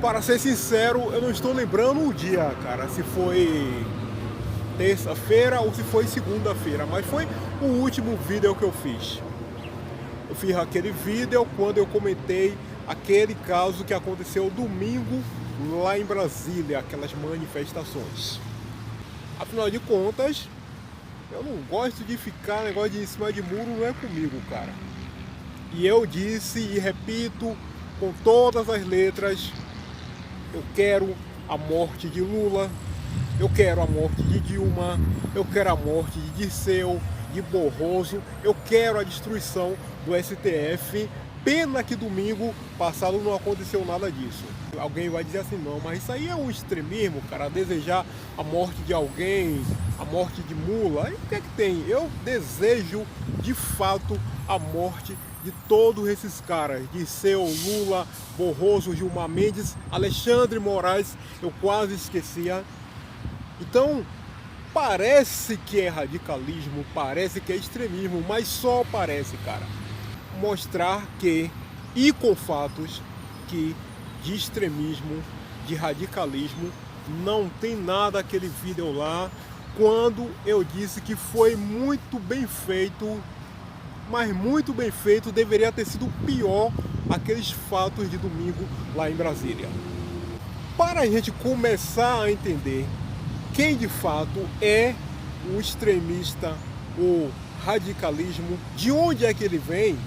Para ser sincero, eu não estou lembrando o dia, cara, se foi terça-feira ou se foi segunda-feira, mas foi o último vídeo que eu fiz. Eu fiz aquele vídeo quando eu comentei aquele caso que aconteceu domingo lá em Brasília, aquelas manifestações. Afinal de contas, eu não gosto de ficar negócio de em cima de muro, não é comigo, cara. E eu disse e repito com todas as letras: eu quero a morte de Lula, eu quero a morte de Dilma, eu quero a morte de Dirceu, de Barroso, eu quero a destruição do STF. Pena que domingo passado não aconteceu nada disso. Alguém vai dizer assim, não, mas isso aí é um extremismo, cara, desejar a morte de alguém, a morte de Lula. E o que é que tem? Eu desejo de fato a morte de todos esses caras, Dirceu, Lula, Barroso, Gilmar Mendes, Alexandre Moraes, eu quase esquecia. Então, parece que é radicalismo, parece que é extremismo, mas só parece, cara. Mostrar que, e com fatos, que de extremismo, de radicalismo, não tem nada aquele vídeo lá, quando eu disse que foi muito bem feito, mas muito bem feito, deveria ter sido pior aqueles fatos de domingo lá em Brasília. Para a gente começar a entender quem de fato é o extremista, o radicalismo, de onde é que ele vem,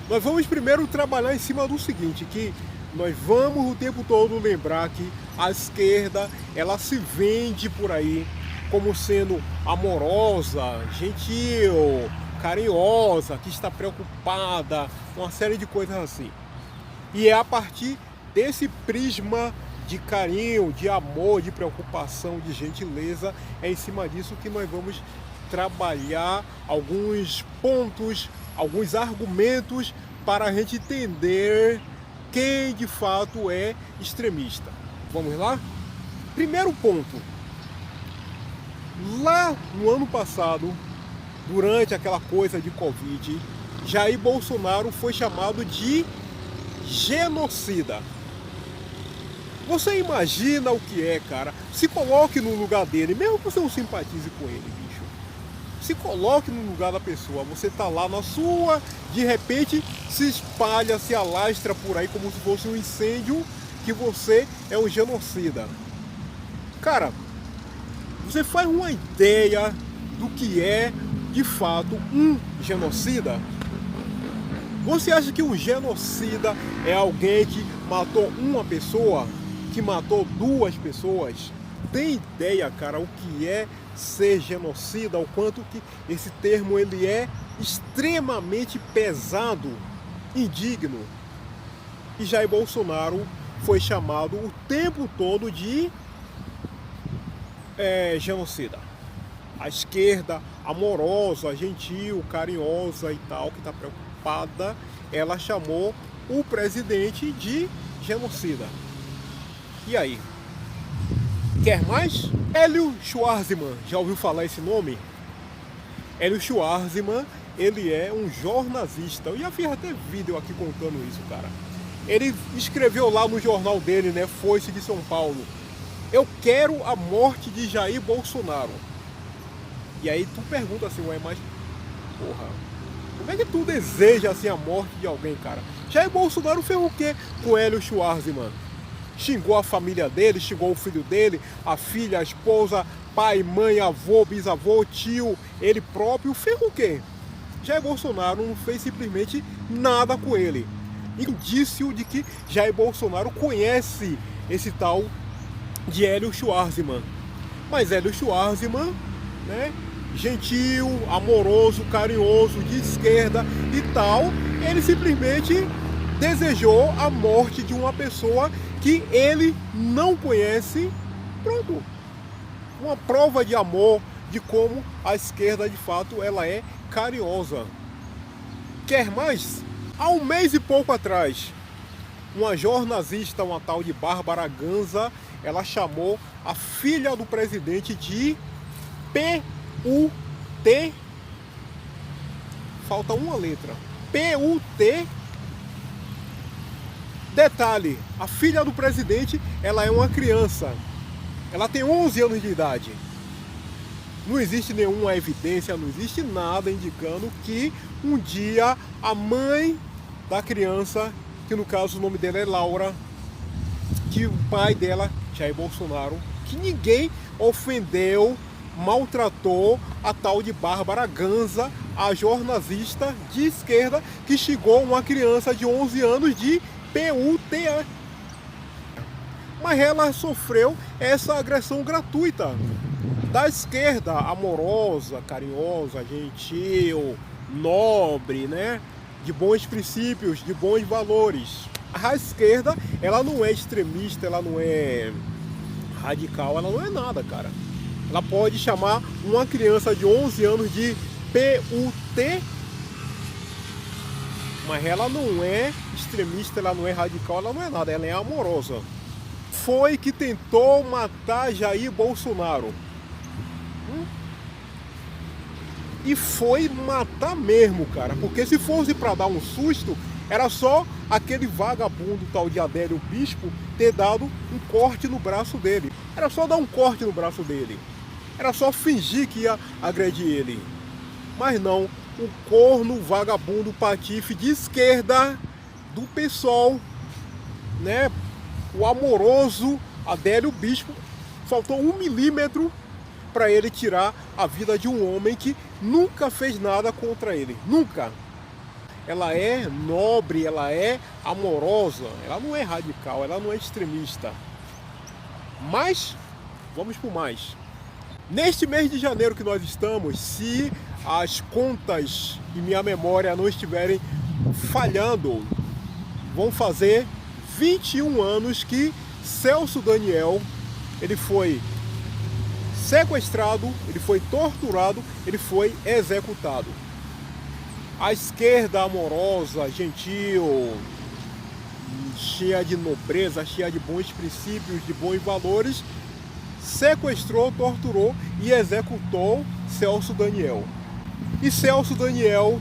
nós vamos primeiro trabalhar em cima do seguinte, que nós vamos o tempo todo lembrar que a esquerda, ela se vende por aí como sendo amorosa, gentil, carinhosa, que está preocupada, uma série de coisas assim. E é a partir desse prisma de carinho, de amor, de preocupação, de gentileza, é em cima disso que nós vamos trabalhar alguns pontos, alguns argumentos para a gente entender quem de fato é extremista. Vamos lá? Primeiro ponto. Lá no ano passado, durante aquela coisa de Covid, Jair Bolsonaro foi chamado de genocida. Você imagina o que é, cara? Se coloque no lugar dele, mesmo que você não simpatize com ele, bicho. Se coloque no lugar da pessoa. Você tá lá na sua, de repente se espalha, se alastra por aí como se fosse um incêndio, que você é um genocida. Cara, você faz uma ideia do que é, de fato, um genocida? Você acha que um genocida é alguém que matou uma pessoa? Que matou duas pessoas? Tem ideia, cara, o que é ser genocida? O quanto que esse termo ele é extremamente pesado, indigno. E Jair Bolsonaro foi chamado o tempo todo de genocida. A esquerda amorosa, gentil, carinhosa e tal, que está preocupada, ela chamou o presidente de genocida. E aí? Quer mais? Hélio Schwartzman, já ouviu falar esse nome? Hélio Schwartzman, ele é um jornalista. Eu já fiz até vídeo aqui contando isso, cara. Ele escreveu lá no jornal dele, né, Foice de São Paulo: eu quero a morte de Jair Bolsonaro. E aí tu pergunta assim, ué, mas porra, como é que tu deseja assim a morte de alguém, cara? Jair Bolsonaro fez o quê com Hélio Schwartzman? Xingou a família dele, xingou o filho dele, a filha, a esposa, pai, mãe, avô, bisavô, tio, ele próprio. Fez o quê? Jair Bolsonaro não fez simplesmente nada com ele. Indício de que Jair Bolsonaro conhece esse tal de Hélio Schwartzman. Mas Hélio Schwartzman, né, gentil, amoroso, carinhoso, de esquerda e tal, ele simplesmente desejou a morte de uma pessoa que ele não conhece. Pronto. Uma prova de amor, de como a esquerda de fato ela é carinhosa. Quer mais? Há um mês e pouco atrás, uma jornalista, uma tal de Bárbara Ganza, ela chamou a filha do presidente de P-U-T, falta uma letra, P-U-T Detalhe, a filha do presidente, ela é uma criança. Ela tem 11 anos de idade. Não existe nenhuma evidência, não existe nada indicando que um dia a mãe da criança, que no caso o nome dela é Laura, que o pai dela, Jair Bolsonaro, que ninguém ofendeu, maltratou a tal de Bárbara Ganza, a jornalista de esquerda que xingou uma criança de 11 anos de PUTA. Mas ela sofreu essa agressão gratuita da esquerda, amorosa, carinhosa, gentil, nobre, né? De bons princípios, de bons valores. A esquerda, ela não é extremista, ela não é radical, ela não é nada, cara. Ela pode chamar uma criança de 11 anos de PUT, mas ela não é extremista, ela não é radical, ela não é nada, ela é amorosa. Foi que tentou matar Jair Bolsonaro. E foi matar mesmo, cara, porque se fosse para dar um susto, era só aquele vagabundo tal de Adélio Bispo ter dado um corte no braço dele. Era só dar um corte no braço dele. Era só fingir que ia agredir ele. Mas não, o corno vagabundo patife de esquerda do PSOL, né? O amoroso Adélio Bispo, faltou 1 milímetro para ele tirar a vida de um homem que nunca fez nada contra ele. Nunca. Ela é nobre, ela é amorosa, ela não é radical, ela não é extremista. Mas, vamos por mais. Neste mês de janeiro que nós estamos, se as contas de minha memória não estiverem falhando, vão fazer 21 anos que Celso Daniel, ele foi sequestrado, ele foi torturado, ele foi executado. A esquerda amorosa, gentil, cheia de nobreza, cheia de bons princípios, de bons valores, sequestrou, torturou e executou Celso Daniel. E Celso Daniel,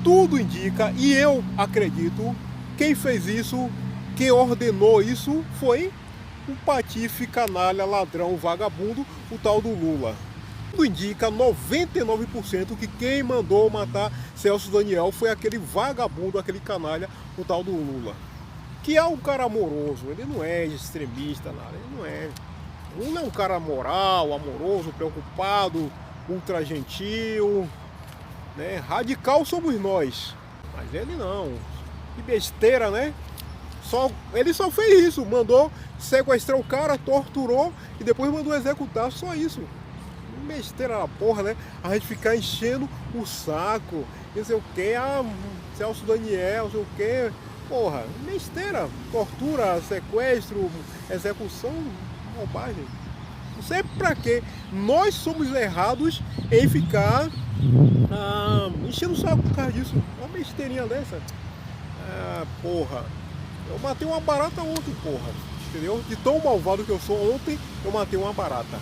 tudo indica, e eu acredito, quem fez isso, quem ordenou isso foi um patife, canalha, ladrão, vagabundo, o tal do Lula. Tudo indica 99% que quem mandou matar Celso Daniel foi aquele vagabundo, aquele canalha, o tal do Lula. Que é um cara amoroso, ele não é extremista, nada, ele não é. O Lula é um cara moral, amoroso, preocupado, ultra gentil, né? Radical somos nós, mas ele não. Que besteira, né? Ele só fez isso, mandou sequestrar o cara, torturou e depois mandou executar, só isso. Besteira na porra, né? A gente ficar enchendo o saco, não sei o que, Celso Daniel, não sei o que, porra, besteira, tortura, sequestro, execução, bobagem. Não sei pra quê. Nós somos errados em ficar enchendo o saco por causa disso. Uma besteirinha dessa. Porra. Eu matei uma barata ontem, porra. Entendeu? De tão malvado que eu sou, ontem eu matei uma barata.